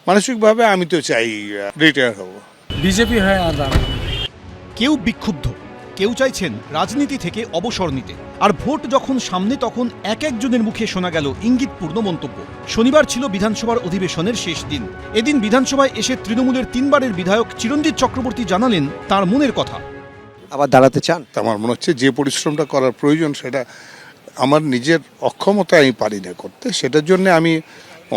মানসিকভাবে আমি তো চাই রিটায়ার হব। বিজেপি হয়ে আর দাঁড়াবে। কেউ বিক্ষুব্ধ, কেউ চাইছেন রাজনীতি থেকে অবসর নিতে। আর ভোট যখন সামনে তখন এক একজনের মুখে শোনা গেল ইঙ্গিতপূর্ণ মন্তব্য। শনিবার ছিল বিধানসভার অধিবেশনের শেষ দিন। এদিন বিধানসভায় এসে তৃণমূলের 3 বারের বিধায়ক চিরঞ্জিত চক্রবর্তী জানালেন তার মনের কথা। আবার দাঁড়াতে চান? আমার মনে হচ্ছে যে পরিশ্রমটা করার প্রয়োজন সেটা আমার নিজের অক্ষমতা আমি পারি না করতে, সেটার জন্য আমি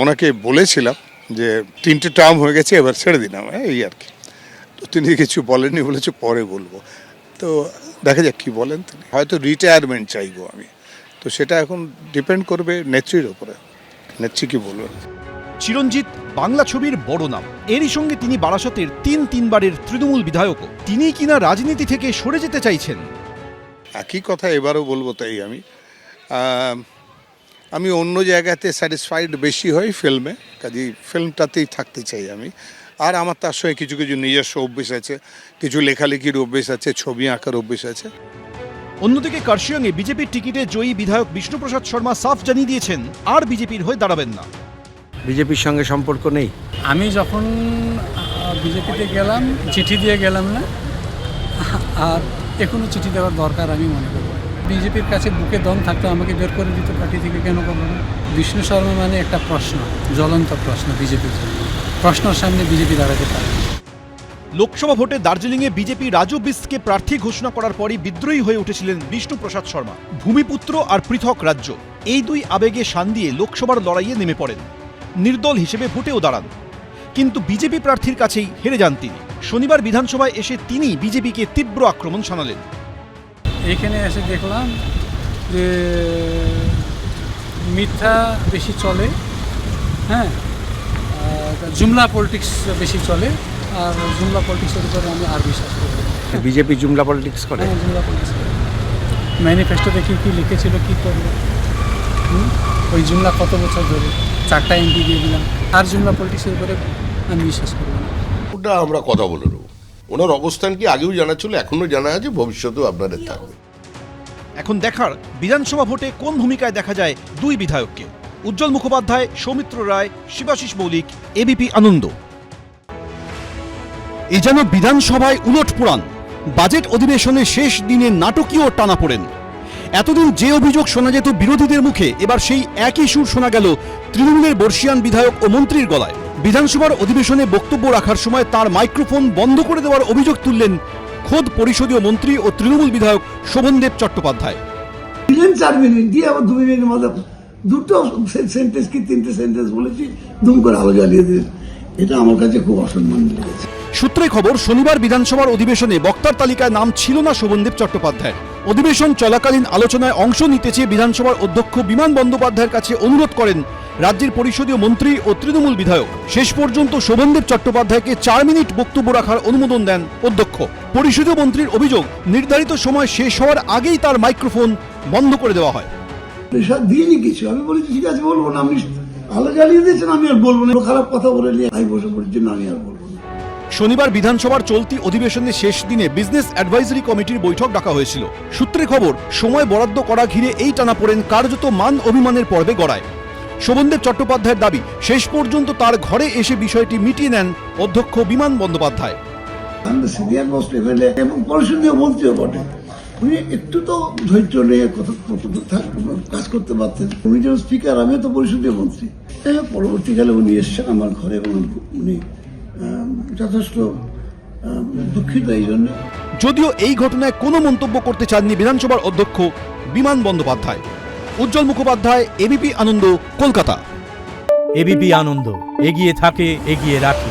ওনাকে বলেছিলাম যে 3টে টার্ম হয়ে গেছে, এবার ছেড়ে দিলাম, এই আর কি। তো তিনি কিছু বলেননি, বলেছে পরে বলবো। তো দেখা যাক কি বলেন তিনি। হয়তো রিটায়ারমেন্ট চাইবো আমি, তো সেটা এখন ডিপেন্ড করবে নেত্রীর ওপরে, নেত্রী কি বলবেন। চিরঞ্জিত বাংলা ছবির বড় নাম, এরই সঙ্গে তিনি বারাসতের 3 বারের তৃণমূল বিধায়কও। তিনি কিনা রাজনীতি থেকে সরে যেতে চাইছেন। একই কথা এবারও বলবো, তাই আমি অন্য জায়গাতে স্যাটিসফাইড বেশি হই ফিল্মে, কাজেই ফিল্মটাতেই থাকতে চাই আমি। আর আমার তার সঙ্গে কিছু কিছু নিজস্ব অভ্যেস আছে, কিছু লেখালেখির অভ্যেস আছে, ছবি আঁকার অভ্যেস আছে। অন্যদিকে কার্শিয়াংয়ে বিজেপির টিকিটে জয়ী বিধায়ক বিষ্ণুপ্রসাদ শর্মা সাফ জানিয়ে দিয়েছেন আর বিজেপির হয়ে দাঁড়াবেন না। বিজেপির সঙ্গে সম্পর্ক নেই? আমি যখন বিজেপিতে গেলাম চিঠি দিয়ে গেলাম না, আর এখনও চিঠি দেওয়ার দরকার আমি মনে করি। বিজেপির কাছে বুকে দম থাকতে আমাকে বের করে দিত পার্টি থেকে, কেন করবো না? বিষ্ণু শর্মা মানে একটা প্রশ্ন, জ্বলন্ত প্রশ্ন বিজেপির জন্য। প্রশ্নের সামনে বিজেপি দাঁড়াতে পারে। লোকসভা ভোটে দার্জিলিংয়ে বিজেপি রাজু বিস্টকে প্রার্থী ঘোষণা করার পরই বিদ্রোহী হয়ে উঠেছিলেন বিষ্ণুপ্রসাদ শর্মা। ভূমিপুত্র আর পৃথক রাজ্য, এই 2 আবেগে শান দিয়ে লোকসভার লড়াইয়ে নেমে পড়েন। নির্দল হিসেবে ভোটেও দাঁড়ান, কিন্তু বিজেপি প্রার্থীর কাছেই হেরে যান তিনি। শনিবার বিধানসভায় এসে তিনি বিজেপিকে তীব্র আক্রমণ শানালেন। এখানে এসে দেখলাম যে মিথ্যা বেশি চলে, হ্যাঁ, জুমলা পলিটিক্স বেশি চলে, আর জুমলা পলিটিক্সের উপরে আমি আর বিশ্বাস করি না। বিজেপি জুমলা পলিটিক্স করে? হ্যাঁ, জুমলা পলিটিক্স করে। ম্যানিফেস্টো দেখি কী লিখেছিল, কী করলো, ওই জুমলা কত বছর ধরে 4টা এমপি দিয়ে দিলাম, আর জুমলা পলিটিক্সের উপরে আমি বিশ্বাস করি না। ওটা আমরা কথা বলে নেব। ওনার অবস্থান কি আগেও জানা ছিল, এখনো জানা আছে, ভবিষ্যতেও আপনাদের থাকবে। এখন দেখার বিধানসভা ভোটে কোন ভূমিকায় দেখা যায় 2 বিধায়ককে। উজ্জ্বল মুখোপাধ্যায়, সৌমিত্র রায়, শিবাশিস মৌলিক, এবিপি আনন্দ। এ যেন বিধানসভায় উলটপুরাণ। বাজেট অধিবেশনের শেষ দিনে নাটকীয় টানাপোড়েন। এতদিন যে অভিযোগ শোনা যেত বিরোধীদের মুখে, এবার সেই একই সুর শোনা গেল তৃণমূলের বর্ষিয়ান বিধায়ক ও মন্ত্রীর গলায়। বিধানসভার অধিবেশনে বক্তব্য রাখার সময় তার মাইক্রোফোন বন্ধ করে দেওয়ার অভিযোগ তুললেন খোদ পরিষদীয় মন্ত্রী ও তৃণমূল বিধায়ক শোভনদেব চট্টোপাধ্যায়। 4 মিনিট দিয়ে আবার 2 মিনিটের মধ্যে 2টো সেন্টেন্স কি 3টে সেন্টেন্স বলেছি, দুম করে আলো জ্বালিয়ে দিলেন। এটা আমার কাছে খুব অসম্মান লেগেছে। সূত্রে খবর, শনিবার বিধানসভার অধিবেশনে বক্তার তালিকায় নাম ছিল না শোভনদেব চট্টোপাধ্যায়। অধিবেশন চলাকালীন আলোচনায় অংশ নিতে চেয়ে বিধানসভার অধ্যক্ষ বিমান বন্দ্যোপাধ্যায়ের কাছে অনুরোধ করেন রাজ্যের পরিষদীয় মন্ত্রী ও তৃণমূল বিধায়ক। শেষ পর্যন্ত শোভনদেব চট্টোপাধ্যায়কে 4 মিনিট বক্তব্য রাখার অনুমোদন দেন অধ্যক্ষ। পরিষদীয় মন্ত্রীর অভিযোগ, নির্ধারিত সময় শেষ হওয়ার আগেই তার মাইক্রোফোন বন্ধ করে দেওয়া হয়। দিইনি কিছু, আমি বলেছি ঠিক আছে বলবো না, আপনি আলো জ্বালিয়ে দিয়েছেন, আমি আর বলবো না। খারাপ কথা বলে নিয়ে আমি বসে পড়ছি, না আমি আর বলবো না। শনিবার বিধানসভার চলতি অধিবেশনের শেষ দিনে বিজনেস অ্যাডভাইজরি কমিটির বৈঠক ডাকা হয়েছিল। সূত্রে খবর, সময় বরাদ্দ করা ঘিরে এই টানাপোড়েন কার্যত মান অভিমানের পর্বে গড়ায়। শোভনদেব চট্টোপাধ্যায়ের দাবি, শেষ পর্যন্ত তার ঘরে এসে বিষয়টি মিটিয়ে নেন অধ্যক্ষ বিমান বন্দ্যোপাধ্যায়। সিনিয়র মোস্ট এমএলএ এবং পরিষদীয় মন্ত্রীও বটে, উনি একটু তো ধৈর্য নিয়ে কাজ করতে পারতেন। উনি যেমন স্পিকার, আমিও তো পরিষদীয় মন্ত্রী। পরবর্তীকালে উনি এসছেন আমার ঘরে এবং উনি যথেষ্ট দুঃখিত এই জন্য। যদিও এই ঘটনায় কোনো মন্তব্য করতে চাননি বিধানসভার অধ্যক্ষ বিমান বন্দ্যোপাধ্যায়। উজ্জ্বল মুখোপাধ্যায়, এবিপি আনন্দ, কলকাতা। এবিপি আনন্দ, এগিয়ে থাকে, এগিয়ে রাখে।